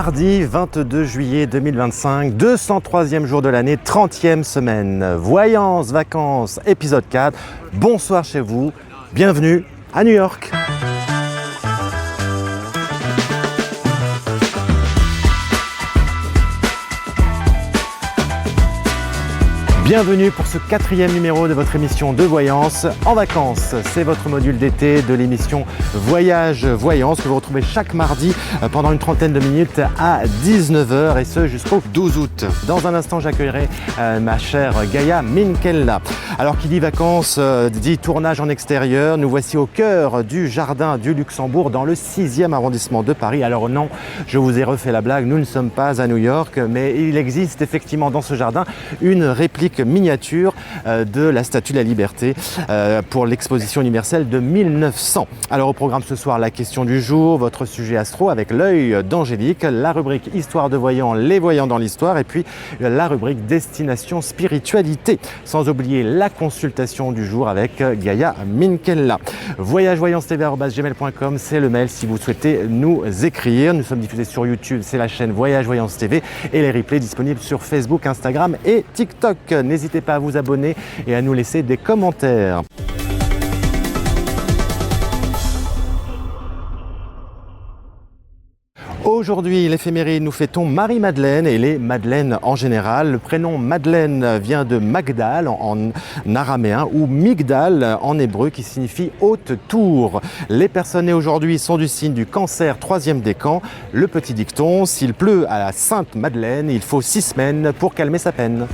Mardi 22 juillet 2025, 203e jour de l'année, 30e semaine. Voyance, vacances, épisode 4. Bonsoir chez vous, bienvenue à New York. Bienvenue pour ce 4e numéro de votre émission de Voyance en vacances. C'est votre module d'été de l'émission Voyage Voyance que vous retrouvez chaque mardi pendant une trentaine de minutes à 19h et ce jusqu'au 12 août. Dans un instant, j'accueillerai ma chère Gaia Minkella. Alors qui dit vacances dit tournage en extérieur. Nous voici au cœur du jardin du Luxembourg dans le 6e arrondissement de Paris. Alors non, je vous ai refait la blague, nous ne sommes pas à New York, mais il existe effectivement dans ce jardin une réplique miniature de la Statue de la Liberté pour l'exposition universelle de 1900. Alors au programme ce soir, la question du jour, votre sujet astro avec l'œil d'Angélique, la rubrique Histoire de voyants, les voyants dans l'histoire et puis la rubrique Destination spiritualité. Sans oublier la consultation du jour avec Gaia Minkella. voyagevoyance.tv@gmail.com, c'est le mail si vous souhaitez nous écrire. Nous sommes diffusés sur YouTube, c'est la chaîne Voyage Voyance TV et les replays disponibles sur Facebook, Instagram et TikTok. N'hésitez pas à vous abonner et à nous laisser des commentaires. Aujourd'hui, l'éphéméride, nous fêtons Marie-Madeleine et les Madeleines en général. Le prénom Madeleine vient de Magdal en araméen ou Migdal en hébreu qui signifie haute tour. Les personnes nées aujourd'hui sont du signe du Cancer, 3e décan. Le petit dicton, s'il pleut à la Sainte Madeleine, il faut 6 semaines pour calmer sa peine.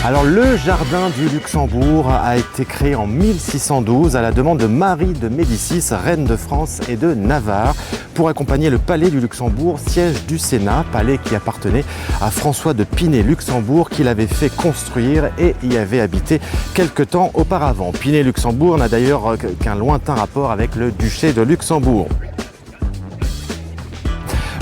Alors le jardin du Luxembourg a été créé en 1612 à la demande de Marie de Médicis, reine de France et de Navarre, pour accompagner le palais du Luxembourg, siège du Sénat, palais qui appartenait à François de Pinet-Luxembourg, qu'il avait fait construire et y avait habité quelque temps auparavant. Pinet-Luxembourg n'a d'ailleurs qu'un lointain rapport avec le duché de Luxembourg.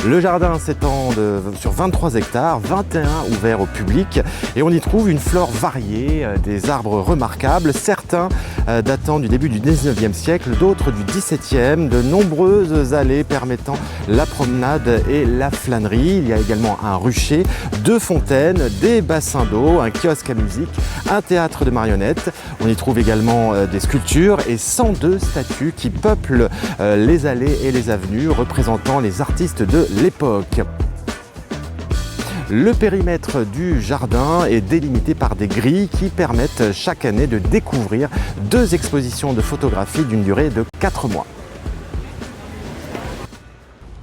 Le jardin s'étend sur 23 hectares, 21 ouverts au public et on y trouve une flore variée, des arbres remarquables, certains datant du début du 19e siècle, d'autres du 17e, de nombreuses allées permettant la promenade et la flânerie. Il y a également un rucher, 2 fontaines, des bassins d'eau, un kiosque à musique, un théâtre de marionnettes. On y trouve également des sculptures et 102 statues qui peuplent les allées et les avenues représentant les artistes de l'époque. Le périmètre du jardin est délimité par des grilles qui permettent chaque année de découvrir 2 expositions de photographie d'une durée de 4 mois.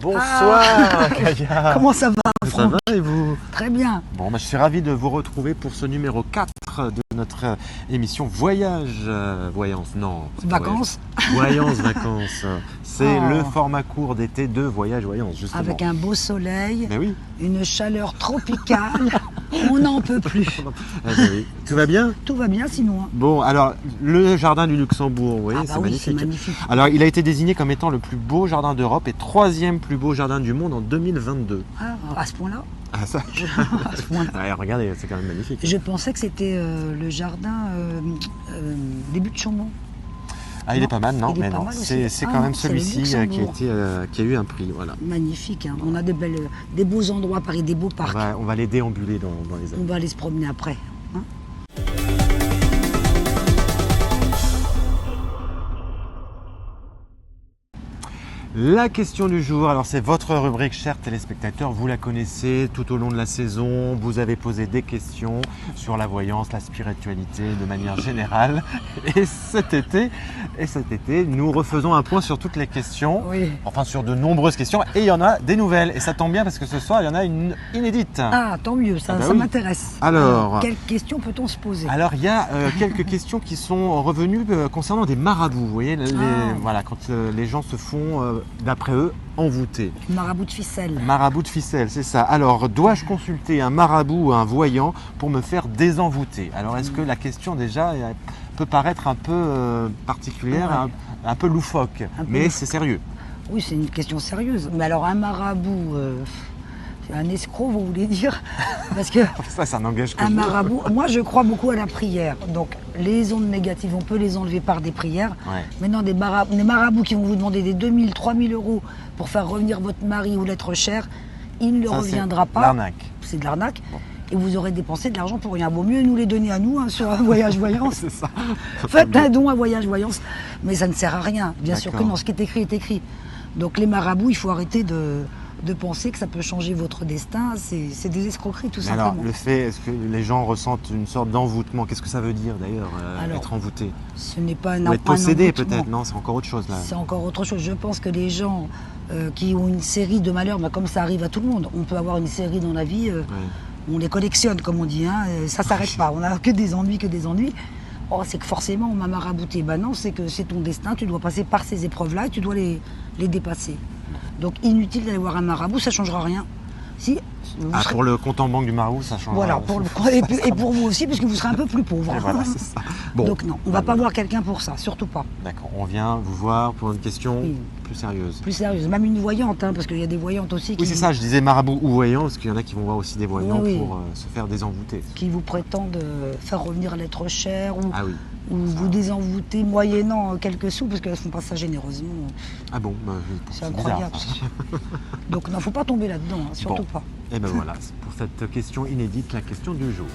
Bonsoir Gaia. Comment ça va, Ça va et vous? Très bien. Bon, je suis ravi de vous retrouver pour ce numéro 4 de notre émission Voyage Voyance. Non. Vacances. Voyance Vacances. C'est le format court d'été de Voyage Voyance, justement. Avec un beau soleil, Ben oui. une chaleur tropicale, on n'en peut plus. Ah ben oui. Tout va bien? Tout va bien sinon. Bon, alors, le jardin du Luxembourg, oui, Ah bah oui, magnifique. c'est magnifique. Alors, il a été désigné comme étant le plus beau jardin d'Europe et 3e plus beau jardin du monde en 2022. Ah, à ce point-là. Ah ça À ce point-là. Ouais, regardez, c'est quand même magnifique. Je pensais que c'était le jardin début de Chaumont. Ah, il est pas mal, non? Il est Mais pas non, mal aussi. c'est Ah quand non, même c'est le celui-ci Luxembourg. qui a eu un prix, voilà. Magnifique, hein. On a des beaux endroits à Paris, des beaux parcs. On va les déambuler dans les On années. va aller se promener après. Hein. La question du jour, alors c'est votre rubrique, chers téléspectateurs, vous la connaissez tout au long de la saison, vous avez posé des questions sur la voyance, la spiritualité de manière générale. Et cet été, nous refaisons un point sur toutes les questions, Oui. enfin sur de nombreuses questions, et il y en a des nouvelles. Et ça tombe bien parce que ce soir, il y en a une inédite. Ah, tant mieux, ça, Ah bah ça oui. m'intéresse. Alors, quelles questions peut-on se poser? Alors il y a quelques questions qui sont revenues concernant des marabouts. Vous voyez, voilà, quand les gens se font, d'après eux, envoûtés. Marabout de ficelle. Marabout de ficelle, c'est ça. Alors, dois-je consulter un marabout ou un voyant pour me faire désenvoûter? Alors, est-ce que la question déjà peut paraître un peu particulière, un peu loufoque, mais c'est sérieux. Oui, c'est une question sérieuse. Mais alors un marabout, c'est un escroc, vous voulez dire? Parce que Ça n'engage que un vous. marabout, moi je crois beaucoup à la prière. Donc les ondes négatives, on peut les enlever par des prières. Ouais. Maintenant, des marabouts qui vont vous demander des 2 000, 3 000 euros pour faire revenir votre mari ou l'être cher, il ne Ça, reviendra c'est pas. l'arnaque. C'est de l'arnaque. Bon. Et vous aurez dépensé de l'argent pour rien. Vaut mieux nous les donner à nous sur un voyage voyance. C'est ça. Faites un don à voyage voyance. Mais ça ne sert à rien. Bien sûr que D'accord. non, ce qui est écrit est écrit. Donc les marabouts, il faut arrêter de penser que ça peut changer votre destin. C'est des escroqueries tout Mais simplement. alors, le fait, est-ce que les gens ressentent une sorte d'envoûtement? Qu'est-ce que ça veut dire d'ailleurs, Alors, être envoûté? Ce n'est pas Ou être possédé envoûtement. peut-être? Non, c'est encore autre chose là. C'est encore autre chose. Je pense que les gens qui ont une série de malheurs, bah, comme ça arrive à tout le monde, on peut avoir une série dans la vie, Ouais. on les collectionne comme on dit, hein, ça ne s'arrête pas, on n'a que des ennuis, que des ennuis. Oh, c'est que forcément on m'a marabouté. Ben non, c'est que c'est ton destin, tu dois passer par ces épreuves-là et tu dois les dépasser. Donc inutile d'aller voir un marabout, ça ne changera rien. Si, vous serez- Pour le compte en banque du marabout, ça change. Voilà, et pour vous aussi, parce que vous serez un peu plus pauvre. Et voilà, c'est ça. Bon, Donc non, on ne va pas voir quelqu'un pour ça, surtout pas. d'accord, on vient vous voir pour une question Oui. plus sérieuse. Plus sérieuse, même une voyante, hein, parce qu'il y a des voyantes aussi Oui, c'est ça, je disais marabout ou voyant, parce qu'il y en a qui vont voir aussi des voyants Oui, oui. pour se faire désenvoûter. qui vous prétendent faire revenir l'être cher ou, Ah oui. ou vous désenvoûter moyennant quelques sous, parce qu'elles ne font pas ça généreusement. Ah bon, bah, C'est bizarre, incroyable. ça. Donc il ne faut pas tomber là-dedans, hein, surtout Bon. pas. Et ben voilà, c'est pour cette question inédite, la question du jour.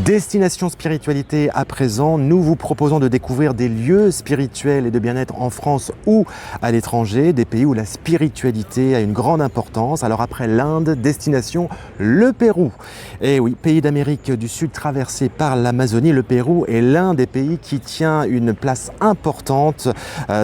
Destination spiritualité à présent, nous vous proposons de découvrir des lieux spirituels et de bien-être en France ou à l'étranger, des pays où la spiritualité a une grande importance. Alors après l'Inde, destination le Pérou. Et oui, pays d'Amérique du Sud traversé par l'Amazonie, le Pérou est l'un des pays qui tient une place importante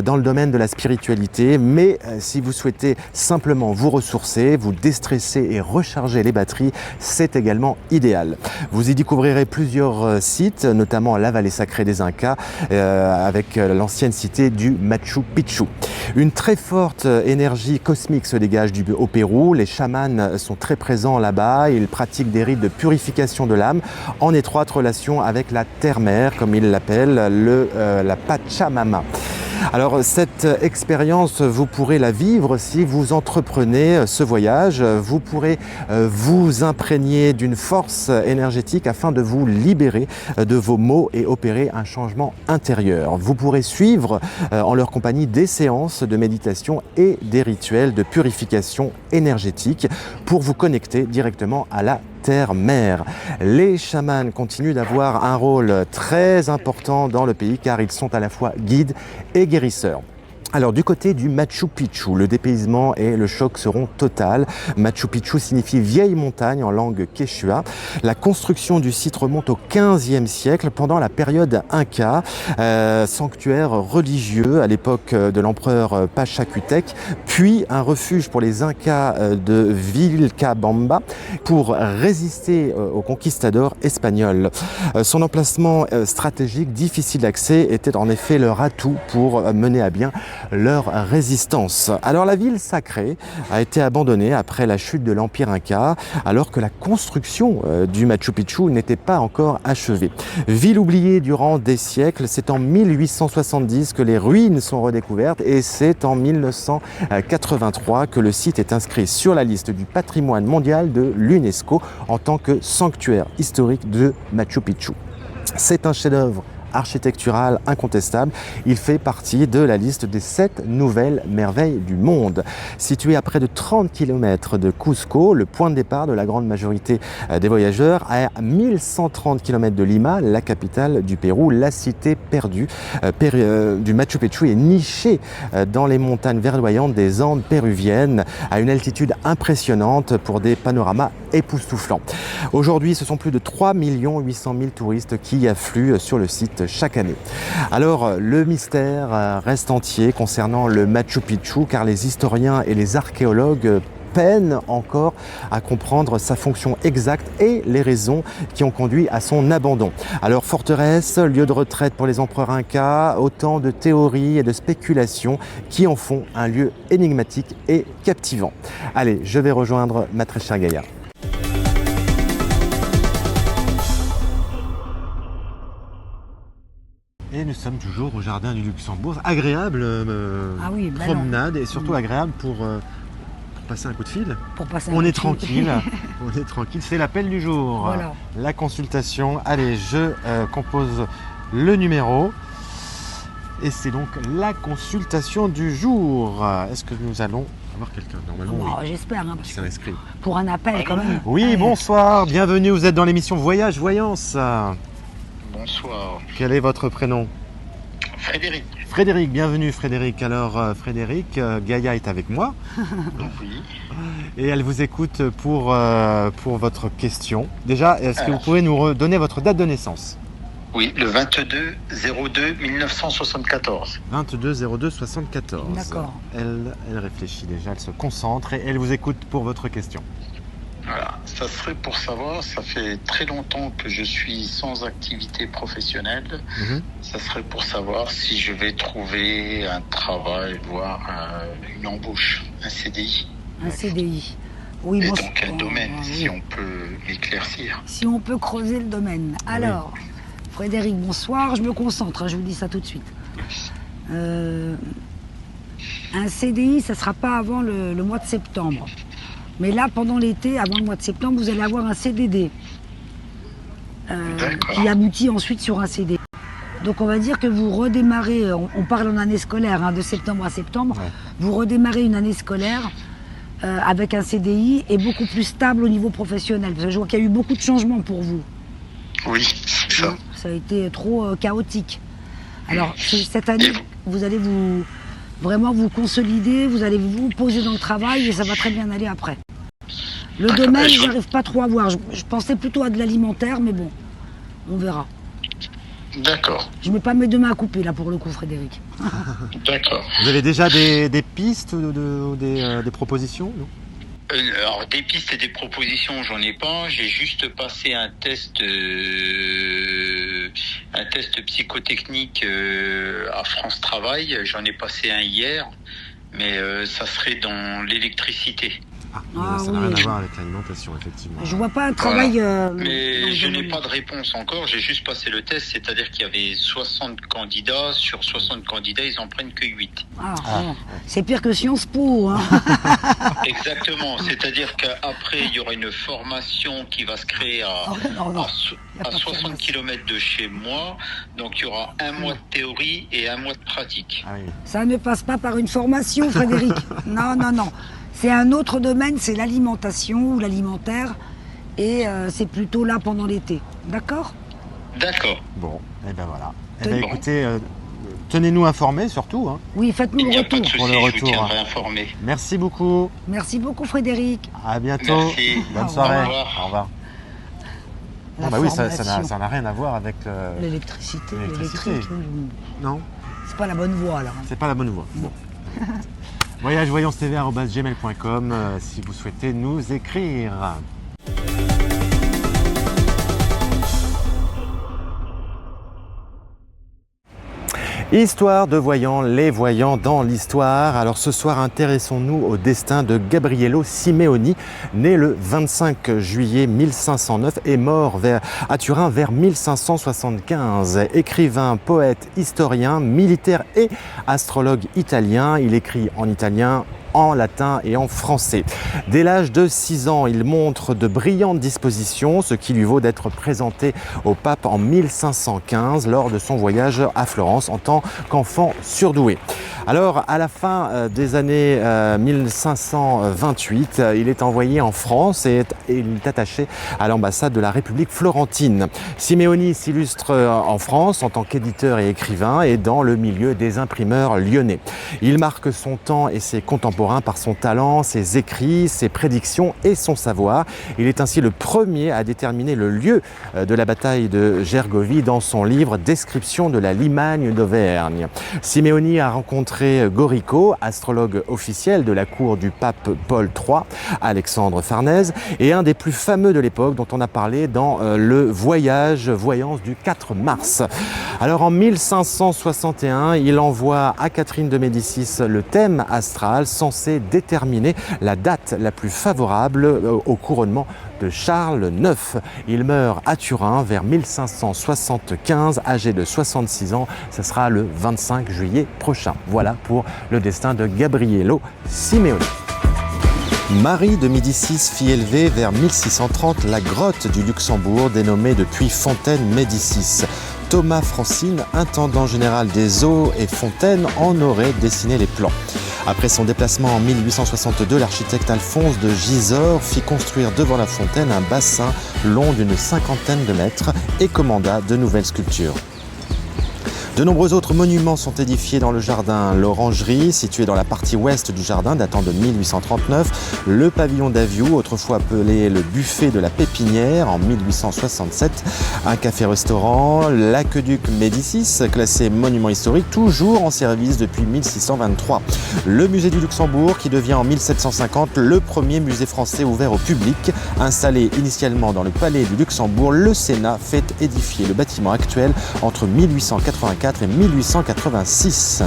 dans le domaine de la spiritualité. Mais si vous souhaitez simplement vous ressourcer, vous déstresser et recharger les batteries, c'est également idéal. Vous y découvrirez plusieurs sites, notamment la vallée sacrée des Incas, avec l'ancienne cité du Machu Picchu. Une très forte énergie cosmique se dégage au Pérou. Les chamans sont très présents là-bas. Ils pratiquent des rites de purification de l'âme en étroite relation avec la terre-mère, comme ils l'appellent, la Pachamama. Alors cette expérience, vous pourrez la vivre si vous entreprenez ce voyage. Vous pourrez vous imprégner d'une force énergétique afin de vous libérer de vos maux et opérer un changement intérieur. Vous pourrez suivre en leur compagnie des séances de méditation et des rituels de purification énergétique pour vous connecter directement à la terre-mère. Les chamans continuent d'avoir un rôle très important dans le pays car ils sont à la fois guides et guérisseurs. Alors du côté du Machu Picchu, le dépaysement et le choc seront totaux. Machu Picchu signifie vieille montagne en langue quechua. La construction du site remonte au XVe siècle pendant la période Inca, sanctuaire religieux à l'époque de l'empereur Pachacutec, puis un refuge pour les Incas de Vilcabamba pour résister aux conquistadors espagnols. Son emplacement stratégique, difficile d'accès, était en effet leur atout pour mener à bien leur résistance. Alors la ville sacrée a été abandonnée après la chute de l'Empire Inca, alors que la construction du Machu Picchu n'était pas encore achevée. Ville oubliée durant des siècles, c'est en 1870 que les ruines sont redécouvertes et c'est en 1983 que le site est inscrit sur la liste du patrimoine mondial de l'UNESCO en tant que sanctuaire historique de Machu Picchu. C'est un chef-d'œuvre architectural incontestable. Il fait partie de la liste des 7 nouvelles merveilles du monde. Situé à près de 30 km de Cusco, le point de départ de la grande majorité des voyageurs, à 1130 km de Lima, la capitale du Pérou, la cité perdue du Machu Picchu est nichée dans les montagnes verdoyantes des Andes péruviennes, à une altitude impressionnante pour des panoramas époustouflants. Aujourd'hui, ce sont plus de 3 800 000 touristes qui y affluent sur le site chaque année. Alors, le mystère reste entier concernant le Machu Picchu car les historiens et les archéologues peine encore à comprendre sa fonction exacte et les raisons qui ont conduit à son abandon. Alors forteresse, lieu de retraite pour les empereurs incas, autant de théories et de spéculations qui en font un lieu énigmatique et captivant. Allez, je vais rejoindre ma très chère Gaïa. Et nous sommes toujours au jardin du Luxembourg. Agréable promenade et surtout agréable pour passer un coup de fil. On est tranquille, on est tranquille. C'est l'appel du jour. Voilà. La consultation. Allez, je compose le numéro. Et c'est donc la consultation du jour. Est-ce que nous allons avoir quelqu'un? Normalement, oui. J'espère, hein, parce C'est inscrit. pour un appel quand même. Oui, bonsoir, bienvenue. Vous êtes dans l'émission Voyage Voyance. Bonsoir. Quel est votre prénom? Frédéric. Frédéric, bienvenue Frédéric. Alors Frédéric, Gaïa est avec moi Oui. et elle vous écoute pour votre question. Déjà, est-ce que vous pouvez nous redonner votre date de naissance? Oui, le 22-02-1974. 22-02-74. D'accord. Elle réfléchit déjà, elle se concentre et elle vous écoute pour votre question. Voilà. Ça serait pour savoir, ça fait très longtemps que je suis sans activité professionnelle. Ça serait pour savoir si je vais trouver un travail, voire une embauche, un CDI. Un CDI. Oui, Et bon, dans quel domaine, oui. si on peut m'éclaircir. Si on peut creuser le domaine. Alors, Frédéric, bonsoir, je me concentre, hein, je vous dis ça tout de suite. Un CDI, ça ne sera pas avant le mois de septembre. Mais là, pendant l'été, avant le mois de septembre, vous allez avoir un CDD qui aboutit ensuite sur un CDI. Donc on va dire que vous redémarrez, on parle en année scolaire, hein, de septembre à septembre, vous redémarrez une année scolaire avec un CDI et beaucoup plus stable au niveau professionnel. Parce que je vois qu'il y a eu beaucoup de changements pour vous. Oui, c'est ça. Ça a été trop chaotique. Alors cette année, vous allez vraiment vous consolider, vous allez vous poser dans le travail et ça va très bien aller après. Le domaine, je n'arrive pas trop à voir. Je pensais plutôt à de l'alimentaire, mais bon, on verra. D'accord. Je ne mets pas mes deux mains à couper là pour le coup, Frédéric. D'accord. Vous avez déjà des pistes ou des propositions, non? Alors des pistes et des propositions, j'en ai pas. J'ai juste passé un test psychotechnique à France Travail. J'en ai passé un hier, mais ça serait dans l'électricité. Ça n'a rien à voir avec l'alimentation, effectivement. Je vois pas un travail. Mais je n'ai pas de réponse encore. J'ai juste passé le test, c'est-à-dire qu'il y avait 60 candidats. Sur 60 candidats, ils en prennent que 8. C'est pire que Sciences Po. Hein. Exactement. C'est-à-dire qu'après, il y aura une formation qui va se créer à 60 km de chez moi. Donc, il y aura un mois de théorie et un mois de pratique. Ça ne passe pas par une formation, Frédéric. Non. C'est un autre domaine, c'est l'alimentation ou l'alimentaire. Et c'est plutôt là pendant l'été. D'accord? D'accord. Bon, et ben voilà. Écoutez, tenez-nous informés surtout. Hein. Oui, faites-nous le retour. Pour le retour. Je vous tiendrai informé. Merci beaucoup. Merci beaucoup, Frédéric. À bientôt. Merci. Bonne soirée. Au revoir. Oui, ça n'a rien à voir avec l'électricité. Non. C'est pas la bonne voie là. C'est pas la bonne voie. Bon. voyagevoyancetv@gmail.com si vous souhaitez nous écrire. Histoire de voyants, les voyants dans l'histoire. Alors ce soir, intéressons-nous au destin de Gabriello Simeoni, né le 25 juillet 1509 et mort à Turin vers 1575. Écrivain, poète, historien, militaire et astrologue italien. Il écrit en italien, en latin et en français. Dès l'âge de 6 ans, il montre de brillantes dispositions, ce qui lui vaut d'être présenté au pape en 1515 lors de son voyage à Florence en tant qu'enfant surdoué. Alors, à la fin des années 1528, il est envoyé en France et il est attaché à l'ambassade de la République florentine. Simeoni s'illustre en France en tant qu'éditeur et écrivain et dans le milieu des imprimeurs lyonnais. Il marque son temps et ses contemporains contemporain par son talent, ses écrits, ses prédictions et son savoir. Il est ainsi le premier à déterminer le lieu de la bataille de Gergovie dans son livre « Description de la Limagne d'Auvergne ». Simeoni a rencontré Gorico, astrologue officiel de la cour du pape Paul III, Alexandre Farnèse, et un des plus fameux de l'époque dont on a parlé dans le voyage voyance du 4 mars. Alors en 1561, il envoie à Catherine de Médicis le thème astral censé déterminer la date la plus favorable au couronnement de Charles IX. Il meurt à Turin vers 1575, âgé de 66 ans. Ce sera le 25 juillet prochain. Voilà pour le destin de Gabriello Simeoni. Marie de Médicis fit élever vers 1630 la grotte du Luxembourg dénommée depuis Fontaine Médicis. Thomas Francine, intendant général des eaux et fontaines, en aurait dessiné les plans. Après son déplacement en 1862, l'architecte Alphonse de Gisors fit construire devant la fontaine un bassin long d'une 50aine de mètres et commanda de nouvelles sculptures. De nombreux autres monuments sont édifiés dans le jardin. L'orangerie, située dans la partie ouest du jardin, datant de 1839. Le pavillon d'Aviou, autrefois appelé le buffet de la Pépinière, en 1867. Un café-restaurant, l'aqueduc Médicis, classé monument historique, toujours en service depuis 1623. Le musée du Luxembourg, qui devient en 1750 le premier musée français ouvert au public. Installé initialement dans le palais du Luxembourg, le Sénat fait édifier le bâtiment actuel entre 1884 et 1886.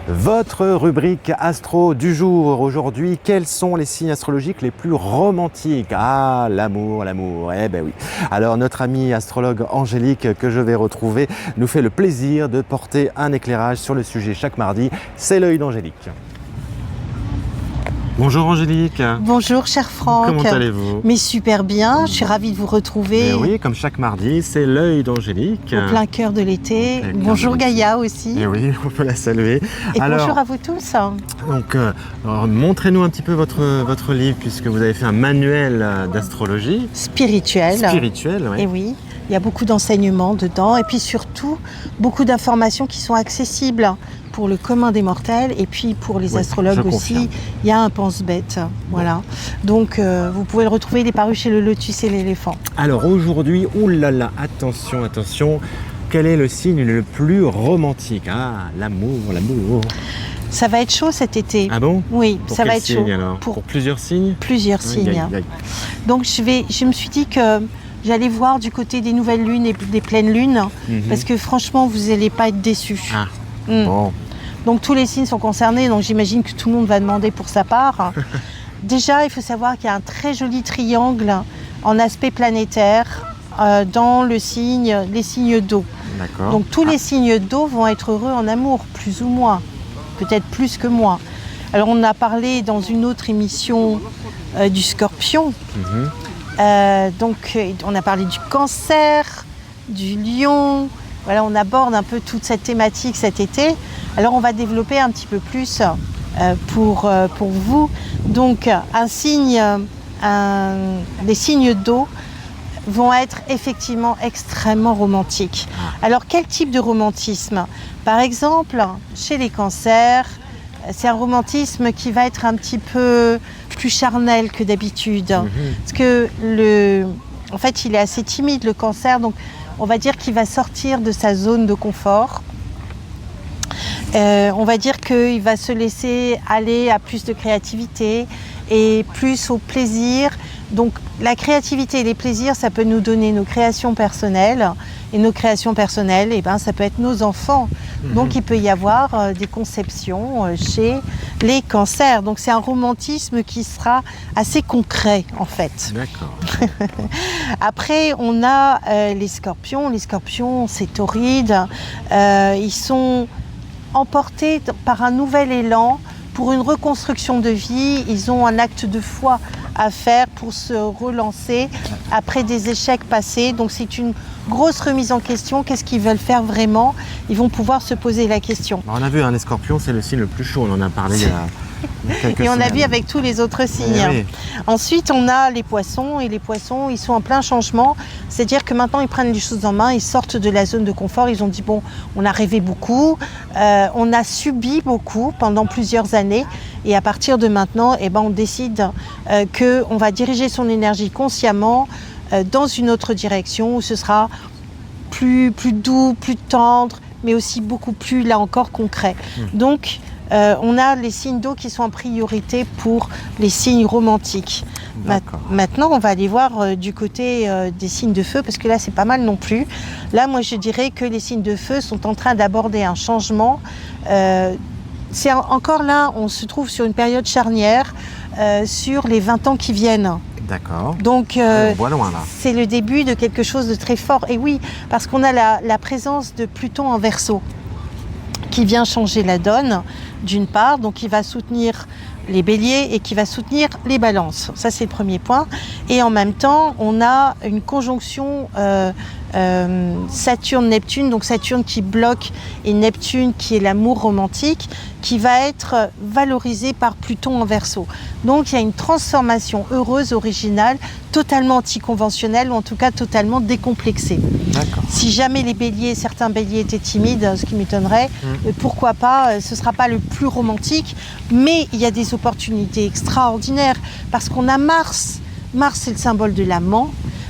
Votre rubrique astro du jour aujourd'hui, quels sont les signes astrologiques les plus romantiques? Ah, l'amour, l'amour, eh ben oui. Alors notre amie astrologue Angélique, que je vais retrouver, nous fait le plaisir de porter un éclairage sur le sujet chaque mardi. C'est l'œil d'Angélique. Bonjour Angélique. Bonjour cher Franck. Comment allez-vous? Mais super bien, je suis ravie de vous retrouver. Mais oui, comme chaque mardi, c'est l'œil d'Angélique. Au plein cœur de l'été. Bonjour Gaïa aussi. Et oui, on peut la saluer. Et alors, bonjour à vous tous. Donc, montrez-nous un petit peu votre livre, puisque vous avez fait un manuel d'astrologie. Spirituel. Spirituel, oui. Et oui, il y a beaucoup d'enseignements dedans, et puis surtout, beaucoup d'informations qui sont accessibles pour le commun des mortels et puis pour les astrologues aussi. Il y a un pense-bête, voilà. Donc vous pouvez le retrouver, il est paru chez le Lotus et l'éléphant. Alors aujourd'hui, oulala, attention, attention, quel est le signe le plus romantique? Ah, l'amour, l'amour. Ça va être chaud cet été. Ah bon? Oui, pour ça va être signe, chaud. Alors pour plusieurs signes? Plusieurs signes. Aïe, aïe. Donc je me suis dit que j'allais voir du côté des nouvelles lunes et des pleines lunes, parce que franchement, vous n'allez pas être déçus. Ah, bon. Donc tous les signes sont concernés, donc j'imagine que tout le monde va demander pour sa part. Déjà, il faut savoir qu'il y a un très joli triangle en aspect planétaire dans les signes d'eau. D'accord. Donc tous les signes d'eau vont être heureux en amour, plus ou moins, peut-être plus que moins. Alors on a parlé dans une autre émission du Scorpion. Donc on a parlé du Cancer, du Lion. Voilà, on aborde un peu toute cette thématique cet été. Alors on va développer un petit peu plus pour vous. Donc les signes d'eau vont être effectivement extrêmement romantiques. Alors quel type de romantisme? Par exemple, chez les cancers, c'est un romantisme qui va être un petit peu plus charnel que d'habitude. Parce que en fait, il est assez timide, le cancer, donc on va dire qu'il va sortir de sa zone de confort. On va dire qu'il va se laisser aller à plus de créativité et plus au plaisir. Donc la créativité et les plaisirs, ça peut nous donner nos créations personnelles. Et nos créations personnelles, ça peut être nos enfants. Donc il peut y avoir des conceptions chez les cancers. Donc c'est un romantisme qui sera assez concret en fait. D'accord. Après, on a les scorpions. Les scorpions, c'est torride. Ils sont emportés par un nouvel élan pour une reconstruction de vie. Ils ont un acte de foi à faire pour se relancer après des échecs passés. Donc c'est une grosse remise en question. Qu'est-ce qu'ils veulent faire vraiment? Ils vont pouvoir se poser la question. On a vu, les scorpions, c'est le signe le plus chaud. On en a parlé il Et on a vu avec tous les autres signes. Oui. Ensuite, on a les poissons. Et les poissons, ils sont en plein changement. C'est-à-dire que maintenant, ils prennent les choses en main. Ils sortent de la zone de confort. Ils ont dit, bon, on a rêvé beaucoup. On a subi beaucoup pendant plusieurs années. Et à partir de maintenant, on décide qu'on va diriger son énergie consciemment dans une autre direction où ce sera plus doux, plus tendre, mais aussi beaucoup plus, là encore, concret. Donc, on a les signes d'eau qui sont en priorité pour les signes romantiques. Maintenant, on va aller voir du côté des signes de feu, parce que là, c'est pas mal non plus. Là, moi, je dirais que les signes de feu sont en train d'aborder un changement. C'est encore là, on se trouve sur une période charnière sur les 20 ans qui viennent. D'accord. Donc, on voit loin là. c'est le début de quelque chose de très fort. Et oui, parce qu'on a la présence de Pluton en Verseau qui vient changer la donne, d'une part. Donc, il va soutenir les béliers et qui va soutenir les balances. Ça, c'est le premier point. Et en même temps, on a une conjonction Saturne-Neptune, donc Saturne qui bloque et Neptune qui est l'amour romantique, qui va être valorisé par Pluton en Verseau. Donc il y a une transformation heureuse, originale, totalement anticonventionnelle, ou en tout cas totalement décomplexée. D'accord. Si jamais certains béliers étaient timides, ce qui m'étonnerait, pourquoi pas, ce ne sera pas le plus romantique, mais il y a des opportunités extraordinaires, parce qu'on a Mars. Mars, c'est le symbole de l'amant.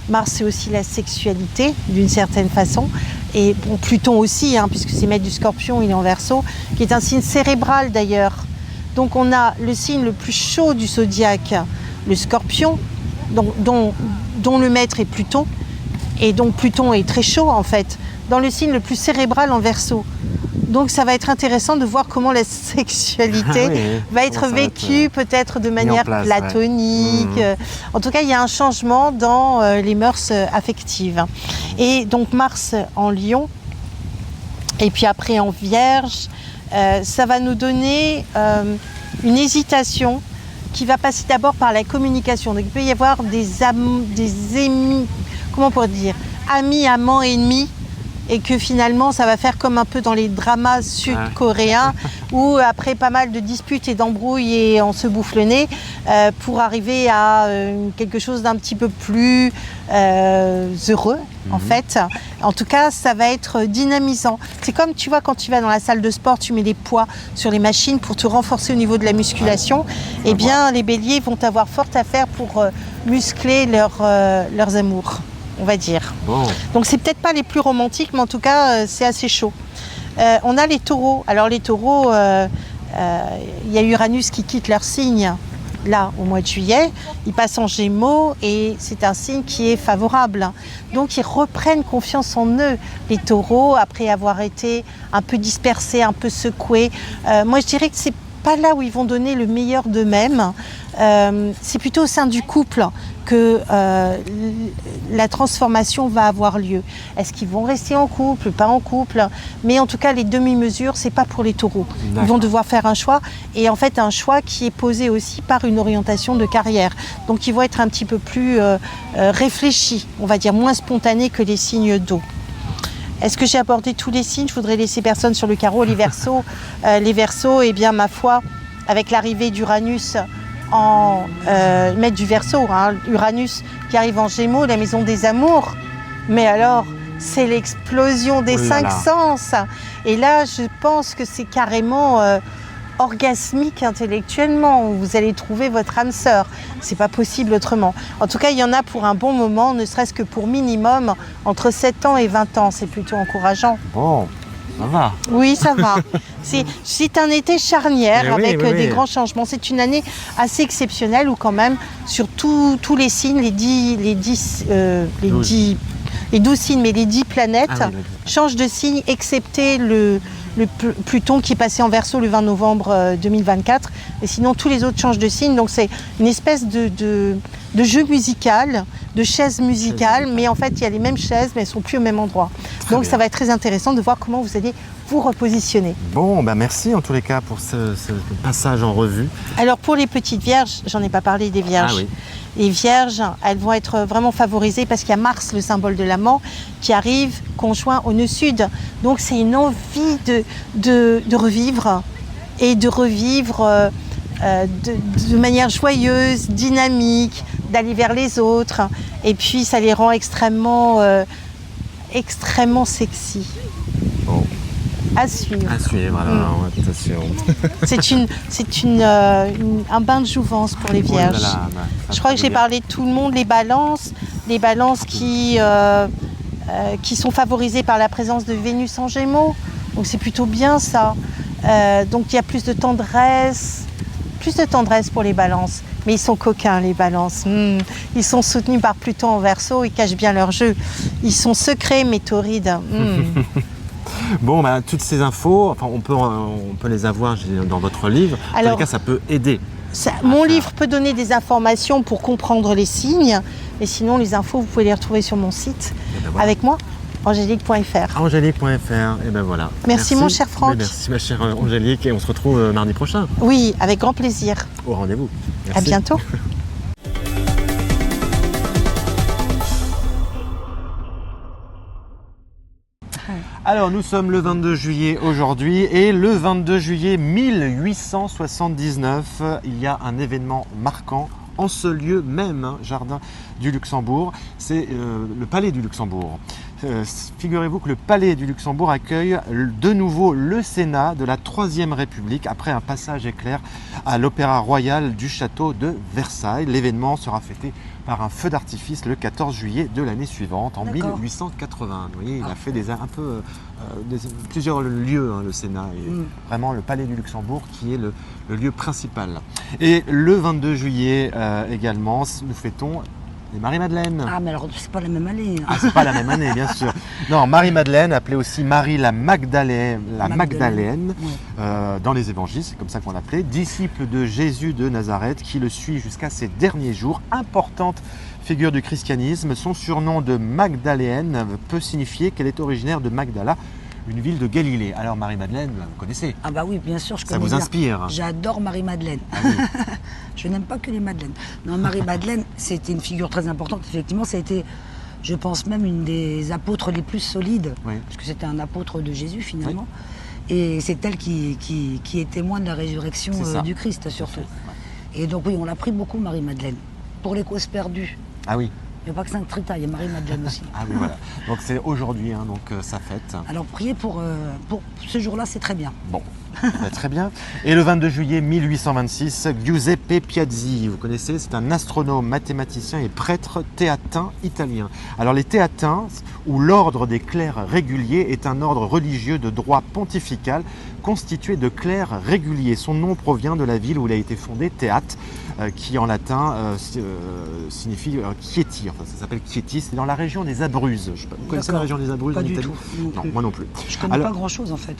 Mars, c'est aussi la sexualité, d'une certaine façon. Et bon, Pluton aussi, puisque c'est maître du Scorpion, il est en Verseau, qui est un signe cérébral d'ailleurs. Donc on a le signe le plus chaud du zodiaque, le Scorpion, dont le maître est Pluton. Et donc Pluton est très chaud en fait, dans le signe le plus cérébral en Verseau. Donc ça va être intéressant de voir comment la sexualité va être vécue peut-être de manière platonique. En tout cas, il y a un changement dans les mœurs affectives. Et donc Mars en Lion, et puis après en Vierge, ça va nous donner une hésitation qui va passer d'abord par la communication. Donc il peut y avoir amis, amants, ennemis, et que finalement ça va faire comme un peu dans les dramas sud-coréens où après pas mal de disputes et d'embrouilles et on se bouffe le nez pour arriver à quelque chose d'un petit peu plus heureux en fait. En tout cas, ça va être dynamisant. C'est comme tu vois quand tu vas dans la salle de sport, tu mets des poids sur les machines pour te renforcer au niveau de la musculation. Eh bien, les béliers vont avoir fort à faire pour muscler leurs amours, on va dire. Bon. Donc c'est peut-être pas les plus romantiques, mais en tout cas c'est assez chaud. On a les taureaux. Alors les taureaux, il y a Uranus qui quitte leur signe là au mois de juillet. Ils passent en Gémeaux et c'est un signe qui est favorable. Donc ils reprennent confiance en eux, les taureaux, après avoir été un peu dispersés, un peu secoués. Moi je dirais que c'est pas là où ils vont donner le meilleur d'eux-mêmes. C'est plutôt au sein du couple que la transformation va avoir lieu. Est-ce qu'ils vont rester en couple, pas en couple? Mais en tout cas, les demi-mesures, c'est pas pour les taureaux. Ils vont devoir faire un choix, et en fait un choix qui est posé aussi par une orientation de carrière. Donc ils vont être un petit peu plus réfléchis, on va dire moins spontanés que les signes d'eau. Est-ce que j'ai abordé tous les signes? Je voudrais laisser personne sur le carreau. Les Verseaux, eh bien ma foi, avec l'arrivée d'Uranus en maître du Verseau, Uranus qui arrive en Gémeaux, la maison des amours. Mais alors, c'est l'explosion des cinq sens. Et là, je pense que c'est carrément orgasmique intellectuellement. Vous allez trouver votre âme sœur. C'est pas possible autrement. En tout cas, il y en a pour un bon moment, ne serait-ce que pour minimum entre 7 ans et 20 ans. C'est plutôt encourageant. Bon, ça va. Oui, ça va. C'est un été charnière avec des grands changements. C'est une année assez exceptionnelle où quand même, sur tous les signes, les 12 signes, mais les 10 planètes changent de signe, excepté le Pluton qui est passé en Verseau le 20 novembre 2024. Et sinon, tous les autres changent de signe. Donc, c'est une espèce de jeu musical, de chaise musicale. Mais en fait, il y a les mêmes chaises, mais elles ne sont plus au même endroit. Donc, ça va être très intéressant de voir comment vous allez vous repositionner. Bon, merci en tous les cas pour ce passage en revue. Alors, pour les petites vierges, j'en ai pas parlé des vierges. Ah oui. Les vierges, elles vont être vraiment favorisées parce qu'il y a Mars, le symbole de l'amant, qui arrive conjoint au nœud sud. Donc c'est une envie de revivre et de revivre de manière joyeuse, dynamique, d'aller vers les autres. Et puis ça les rend extrêmement sexy. Bon. À suivre. À suivre, alors, attention. C'est un bain de jouvence pour les vierges. Oh là là, bah, je crois que j'ai parlé de tout le monde, les balances qui sont favorisées par la présence de Vénus en Gémeaux. Donc c'est plutôt bien ça. Donc il y a plus de tendresse pour les balances. Mais ils sont coquins, les balances. Ils sont soutenus par Pluton en Verseau, ils cachent bien leur jeu. Ils sont secrets mais torrides. Bon, bah, toutes ces infos, enfin, on peut les avoir dans votre livre. En tout cas, ça peut aider. Mon livre peut donner des informations pour comprendre les signes, mais sinon les infos, vous pouvez les retrouver sur mon site avec moi, angélique.fr. Angélique.fr, et ben voilà. Merci mon cher Franck. Merci ma chère Angélique, et on se retrouve mardi prochain. Oui, avec grand plaisir. Au rendez-vous. Merci. À bientôt. Alors nous sommes le 22 juillet aujourd'hui et le 22 juillet 1879, il y a un événement marquant en ce lieu même, jardin du Luxembourg, c'est le palais du Luxembourg. Figurez-vous que le palais du Luxembourg accueille de nouveau le Sénat de la Troisième République après un passage éclair à l'Opéra Royal du château de Versailles. L'événement sera fêté par un feu d'artifice le 14 juillet de l'année suivante, en 1880. Vous voyez, il a fait plusieurs lieux, le Sénat, et vraiment le palais du Luxembourg qui est le lieu principal. Et le 22 juillet également, nous fêtons les Marie-Madeleine. Ah, mais alors, c'est pas la même année. Ah, c'est pas la même année, bien sûr. Non, Marie-Madeleine, appelée aussi Marie la Magdalène, Oui. dans les évangiles, c'est comme ça qu'on l'appelait, disciple de Jésus de Nazareth, qui le suit jusqu'à ses derniers jours. Importante figure du christianisme, son surnom de Magdaléenne peut signifier qu'elle est originaire de Magdala, une ville de Galilée. Alors Marie-Madeleine, vous connaissez? Ah bah oui, bien sûr, je connais. Ça vous bien. inspire? J'adore Marie-Madeleine. Ah oui. Je n'aime pas que les Madeleines. Non, Marie-Madeleine, c'était une figure très importante. Effectivement, ça a été, je pense même, une des apôtres les plus solides. Oui. Parce que c'était un apôtre de Jésus, finalement. Oui. Et c'est elle qui est témoin de la résurrection du Christ, surtout. Ouais. Et donc oui, on l'a pris beaucoup, Marie-Madeleine. Pour les causes perdues. Ah oui. Il n'y a pas que Sainte-Rita, il y a Marie-Madeleine aussi. Ah oui, voilà. Donc c'est aujourd'hui, sa fête. Alors prier pour ce jour-là, c'est très bien. Bon, très bien. Et le 22 juillet 1826, Giuseppe Piazzi, vous connaissez, c'est un astronome, mathématicien et prêtre théatin italien. Alors les théatins, ou l'ordre des clercs réguliers, est un ordre religieux de droit pontifical constitué de clercs réguliers. Son nom provient de la ville où il a été fondé, Théâtre, qui en latin signifie Chieti. Enfin, ça s'appelle Chieti, c'est dans la région des Abruzzes. Vous connaissez la région des Abruzzes en Italie? Non, moi non plus. Je ne connais pas grand-chose en fait.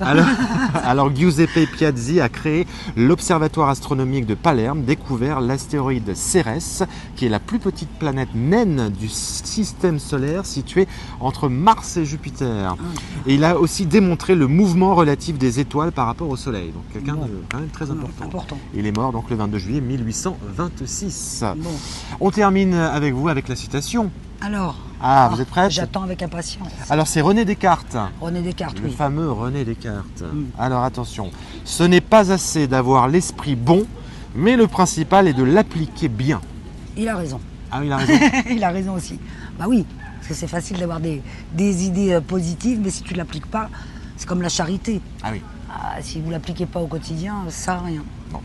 Alors Giuseppe Piazzi a créé l'Observatoire astronomique de Palerme, découvert l'astéroïde Cérès, qui est la plus petite planète naine du système solaire située entre Mars et Jupiter. Et il a aussi démontré le mouvement relatif des étoiles par rapport au Soleil. Donc quelqu'un de quand même très important. Il est mort donc le 22 juillet 1826. Bon. On termine avec vous avec la citation. Alors, vous êtes prête? J'attends avec impatience. Alors c'est René Descartes. René Descartes, le fameux René Descartes. Alors attention, ce n'est pas assez d'avoir l'esprit bon, mais le principal est de l'appliquer bien. Il a raison. Ah, il a raison. Il a raison aussi. Bah oui, parce que c'est facile d'avoir des idées positives, mais si tu ne l'appliques pas, c'est comme la charité. Ah oui. Si vous ne l'appliquez pas au quotidien, ça ne sert à rien. Bon.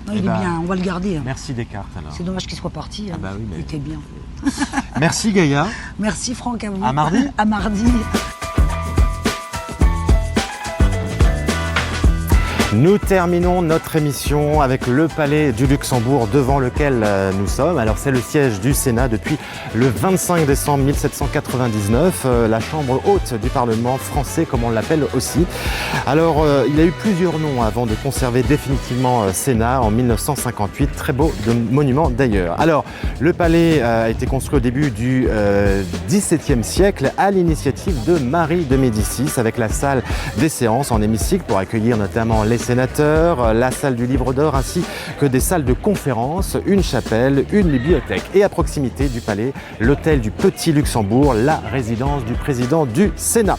Non, il est bien, on va le garder. Merci Descartes alors. C'est dommage qu'il soit parti. Ah bah oui, mais... Il était bien. Merci Gaïa. Merci Franck, à vous. À mardi. À mardi. Nous terminons notre émission avec le palais du Luxembourg devant lequel nous sommes. Alors c'est le siège du Sénat depuis le 25 décembre 1799, la chambre haute du Parlement français comme on l'appelle aussi. Alors il y a eu plusieurs noms avant de conserver définitivement Sénat en 1958, très beau monument d'ailleurs. Alors le palais a été construit au début du XVIIe siècle à l'initiative de Marie de Médicis avec la salle des séances en hémicycle pour accueillir notamment les sénateurs, la salle du livre d'or ainsi que des salles de conférences, une chapelle, une bibliothèque et à proximité du palais, l'hôtel du Petit Luxembourg, la résidence du président du Sénat.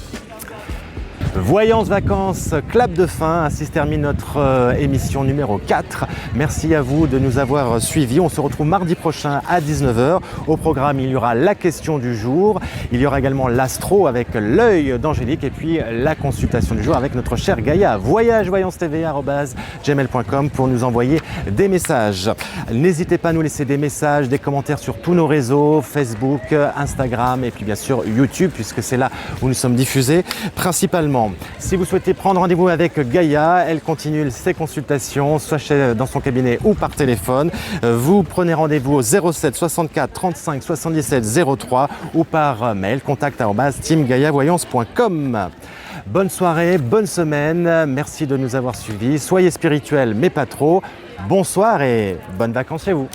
Voyance Vacances, clap de fin, ainsi se termine notre émission numéro 4. Merci à vous de nous avoir suivis. On se retrouve mardi prochain à 19h. Au programme, il y aura la question du jour. Il y aura également l'astro avec l'œil d'Angélique et puis la consultation du jour avec notre chère Gaïa. voyagevoyancetv@gmail.com pour nous envoyer des messages. N'hésitez pas à nous laisser des messages, des commentaires sur tous nos réseaux, Facebook, Instagram et puis bien sûr YouTube, puisque c'est là où nous sommes diffusés principalement. Si vous souhaitez prendre rendez-vous avec Gaïa, elle continue ses consultations, soit dans son cabinet ou par téléphone. Vous prenez rendez-vous au 07 64 35 77 03 ou par mail contact@teamgaiavoyance.com. Bonne soirée, bonne semaine, merci de nous avoir suivis. Soyez spirituels mais pas trop. Bonsoir et bonnes vacances chez vous.